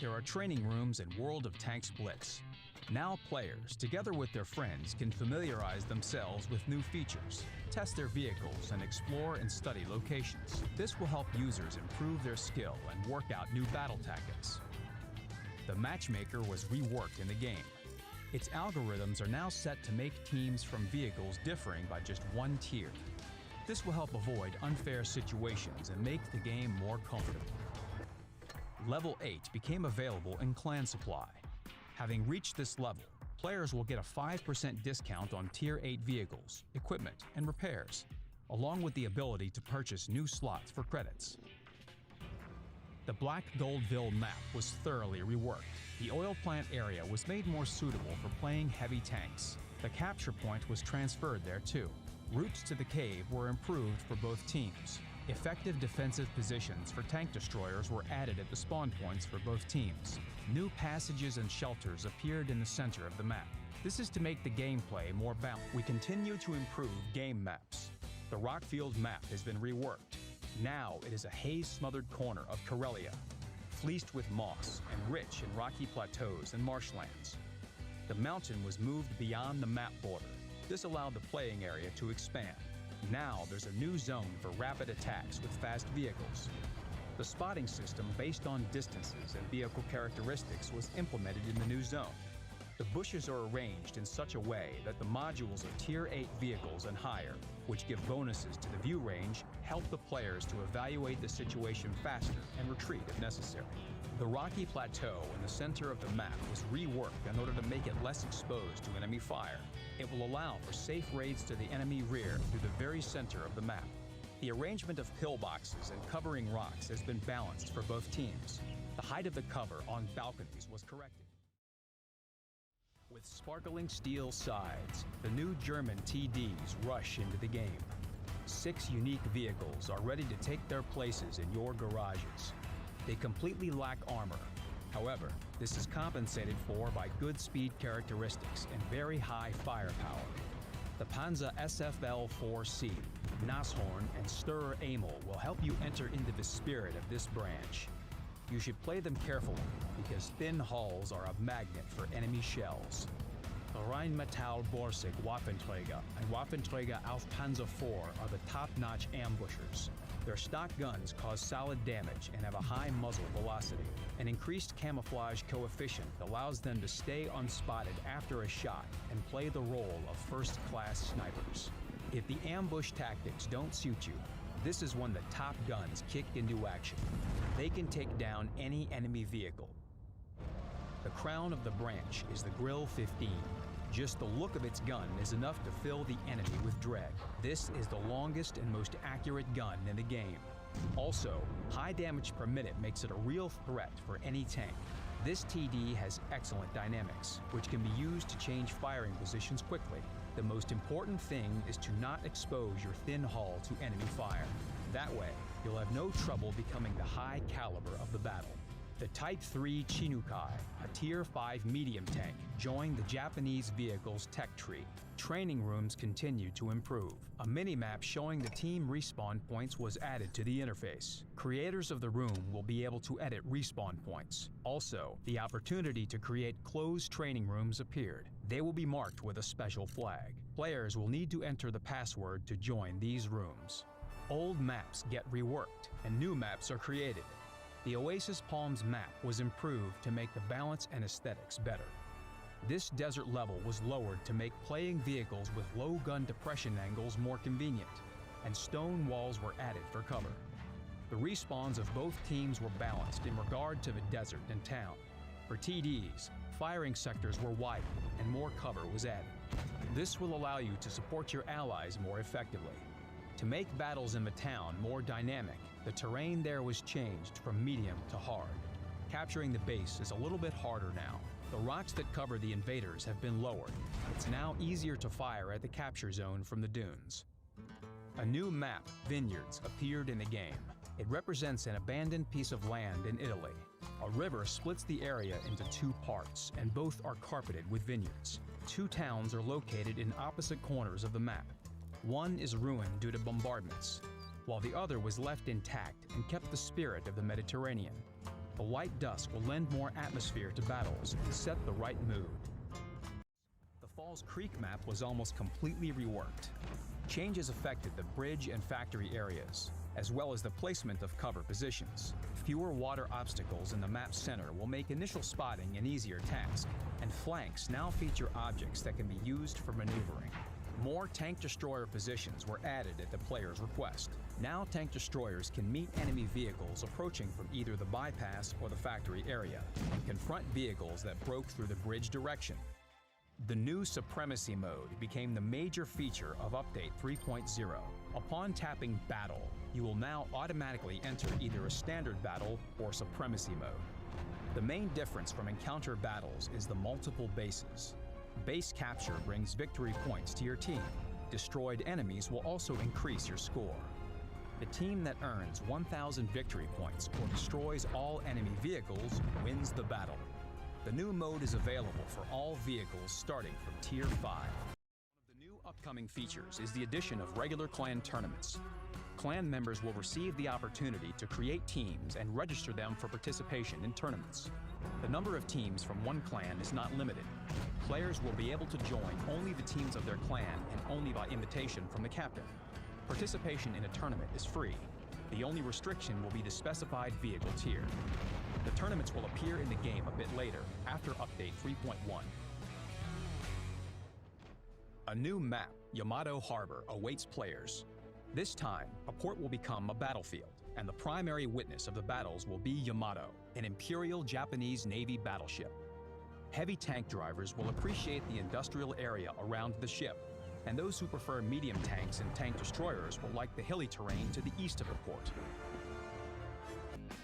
There are training rooms in World of Tanks Blitz. Now players, together with their friends, can familiarize themselves with new features, test their vehicles, and explore and study locations. This will help users improve their skill and work out new battle tactics. The Matchmaker was reworked in the game. Its algorithms are now set to make teams from vehicles differing by just one tier. This will help avoid unfair situations and make the game more comfortable. Level 8 became available in Clan Supply. Having reached this level, players will get a 5% discount on Tier 8 vehicles, equipment, and repairs, along with the ability to purchase new slots for credits. The Black Goldville map was thoroughly reworked. The oil plant area was made more suitable for playing heavy tanks. The capture point was transferred there too. Routes to the cave were improved for both teams. Effective defensive positions for tank destroyers were added at the spawn points for both teams. New passages and shelters appeared in the center of the map. This is to make the gameplay more balanced. We continue to improve game maps. The Rockfield map has been reworked. Now it is a haze-smothered corner of Karelia, fleeced with moss and rich in rocky plateaus and marshlands. The mountain was moved beyond the map border. This allowed the playing area to expand. Now there's a new zone for rapid attacks with fast vehicles. The spotting system based on distances and vehicle characteristics was implemented in the new zone. The bushes are arranged in such a way that the modules of Tier 8 vehicles and higher, which give bonuses to the view range, help the players to evaluate the situation faster and retreat if necessary. The rocky plateau in the center of the map was reworked in order to make it less exposed to enemy fire. It will allow for safe raids to the enemy rear through the very center of the map. The arrangement of pillboxes and covering rocks has been balanced for both teams. The height of the cover on balconies was corrected. With sparkling steel sides, the new German TDs rush into the game. 6 unique vehicles are ready to take their places in your garages. They completely lack armor. However, this is compensated for by good speed characteristics and very high firepower. The Panzer SFL-4C, Nashorn, and Sturr Amel will help you enter into the spirit of this branch. You should play them carefully, because thin hulls are a magnet for enemy shells. The Rheinmetall Borsig Waffenträger and Waffenträger auf Panzer IV are the top-notch ambushers. Their stock guns cause solid damage and have a high muzzle velocity. An increased camouflage coefficient allows them to stay unspotted after a shot and play the role of first-class snipers. If the ambush tactics don't suit you, this is when the top guns kick into action. They can take down any enemy vehicle. The crown of the branch is the Grill 15. Just the look of its gun is enough to fill the enemy with dread. This is the longest and most accurate gun in the game. Also, high damage per minute makes it a real threat for any tank. This TD has excellent dynamics, which can be used to change firing positions quickly. The most important thing is to not expose your thin hull to enemy fire. That way, you'll have no trouble becoming the high caliber of the battle. The Type 3 Chinukai, a Tier 5 medium tank, joined the Japanese vehicle's tech tree. Training rooms continue to improve. A mini-map showing the team respawn points was added to the interface. Creators of the room will be able to edit respawn points. Also, the opportunity to create closed training rooms appeared. They will be marked with a special flag. Players will need to enter the password to join these rooms. Old maps get reworked, and new maps are created. The Oasis Palms map was improved to make the balance and aesthetics better. This desert level was lowered to make playing vehicles with low gun depression angles more convenient, and stone walls were added for cover. The respawns of both teams were balanced in regard to the desert and town. For TDs, firing sectors were widened and more cover was added. This will allow you to support your allies more effectively. To make battles in the town more dynamic, the terrain there was changed from medium to hard. Capturing the base is a little bit harder now. The rocks that cover the invaders have been lowered. It's now easier to fire at the capture zone from the dunes. A new map, Vineyards, appeared in the game. It represents an abandoned piece of land in Italy. A river splits the area into 2 parts, and both are carpeted with vineyards. 2 towns are located in opposite corners of the map. One is ruined due to bombardments, while the other was left intact and kept the spirit of the Mediterranean. The light dusk will lend more atmosphere to battles and set the right mood. The Falls Creek map was almost completely reworked. Changes affected the bridge and factory areas, as well as the placement of cover positions. Fewer water obstacles in the map's center will make initial spotting an easier task, and flanks now feature objects that can be used for maneuvering. More tank destroyer positions were added at the player's request. Now tank destroyers can meet enemy vehicles approaching from either the bypass or the factory area, and confront vehicles that broke through the bridge direction. The new Supremacy mode became the major feature of Update 3.0. Upon tapping Battle, you will now automatically enter either a standard battle or Supremacy mode. The main difference from encounter battles is the multiple bases. Base capture brings victory points to your team. Destroyed enemies will also increase your score. The team that earns 1,000 victory points or destroys all enemy vehicles wins the battle. The new mode is available for all vehicles starting from Tier 5. One of the new upcoming features is the addition of regular clan tournaments. Clan members will receive the opportunity to create teams and register them for participation in tournaments. The number of teams from one clan is not limited. Players will be able to join only the teams of their clan and only by invitation from the captain. Participation in a tournament is free. The only restriction will be the specified vehicle tier. The tournaments will appear in the game a bit later, after Update 3.1. A new map, Yamato Harbor, awaits players. This time, a port will become a battlefield, and the primary witness of the battles will be Yamato, an Imperial Japanese Navy battleship. Heavy tank drivers will appreciate the industrial area around the ship, and those who prefer medium tanks and tank destroyers will like the hilly terrain to the east of the port.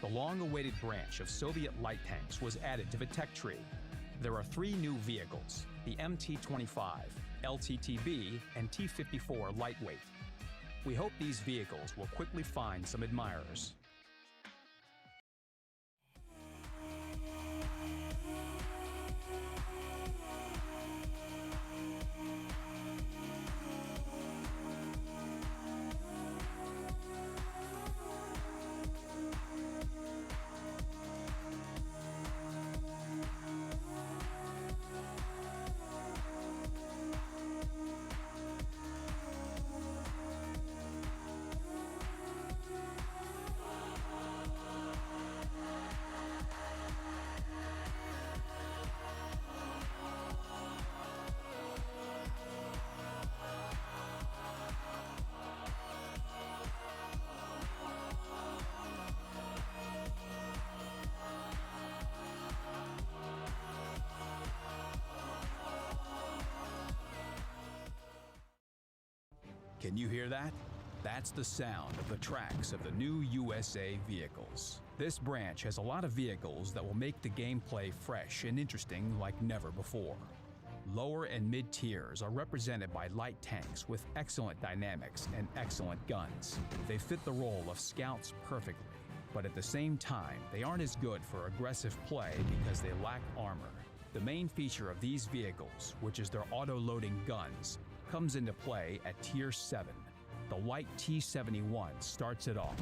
The long-awaited branch of Soviet light tanks was added to the tech tree. There are 3 new vehicles, the MT-25, LTTB, and T-54 lightweight. We hope these vehicles will quickly find some admirers. Can you hear that? That's the sound of the tracks of the new USA vehicles. This branch has a lot of vehicles that will make the gameplay fresh and interesting like never before. Lower and mid tiers are represented by light tanks with excellent dynamics and excellent guns. They fit the role of scouts perfectly, but at the same time, they aren't as good for aggressive play because they lack armor. The main feature of these vehicles, which is their auto-loading guns, comes into play at Tier 7. The light T-71 starts it off.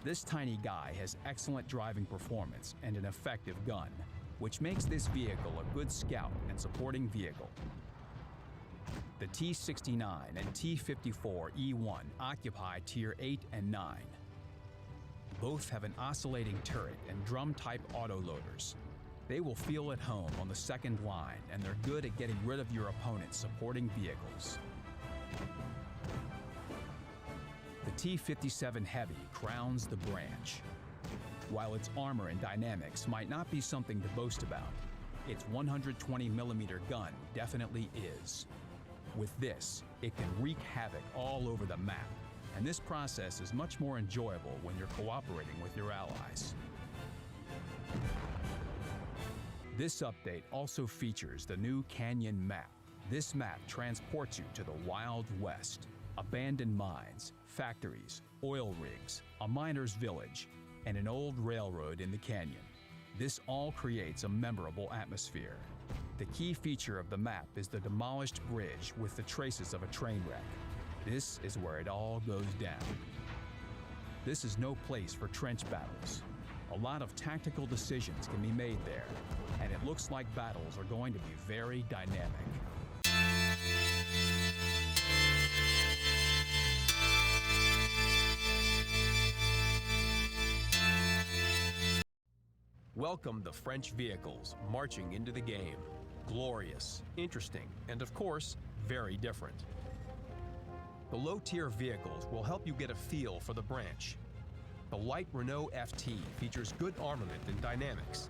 This tiny guy has excellent driving performance and an effective gun, which makes this vehicle a good scout and supporting vehicle. The T-69 and T-54E1 occupy Tier 8 and 9. Both have an oscillating turret and drum-type autoloaders. They will feel at home on the second line, and they're good at getting rid of your opponent's supporting vehicles. The T-57 Heavy crowns the branch. While its armor and dynamics might not be something to boast about, its 120mm gun definitely is. With this, it can wreak havoc all over the map, and this process is much more enjoyable when you're cooperating with your allies. This update also features the new Canyon map. This map transports you to the Wild West. Abandoned mines, factories, oil rigs, a miner's village, and an old railroad in the canyon. This all creates a memorable atmosphere. The key feature of the map is the demolished bridge with the traces of a train wreck. This is where it all goes down. This is no place for trench battles. A lot of tactical decisions can be made there, and it looks like battles are going to be very dynamic. Welcome the French vehicles marching into the game. Glorious, interesting, and of course, very different. The low-tier vehicles will help you get a feel for the branch. The light Renault FT features good armament and dynamics.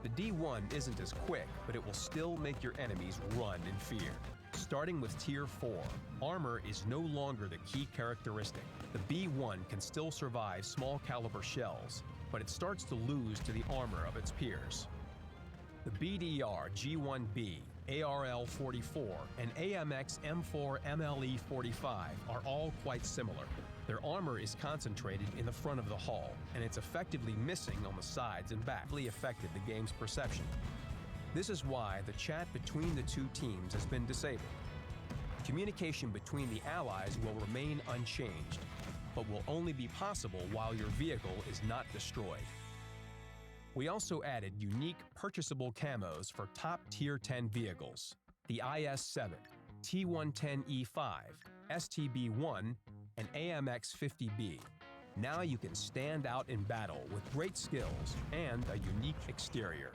The D1 isn't as quick, but it will still make your enemies run in fear. Starting with Tier 4, armor is no longer the key characteristic. The B1 can still survive small caliber shells, but it starts to lose to the armor of its peers. The BDR G1B, ARL 44, and AMX M4 MLE 45 are all quite similar. Their armor is concentrated in the front of the hull, and it's effectively missing on the sides and back. Really affected the game's perception. This is why the chat between the two teams has been disabled. Communication between the allies will remain unchanged, but will only be possible while your vehicle is not destroyed. We also added unique purchasable camos for top Tier 10 vehicles: the IS-7, T110E5, STB-1, and AMX-50B. Now you can stand out in battle with great skills and a unique exterior.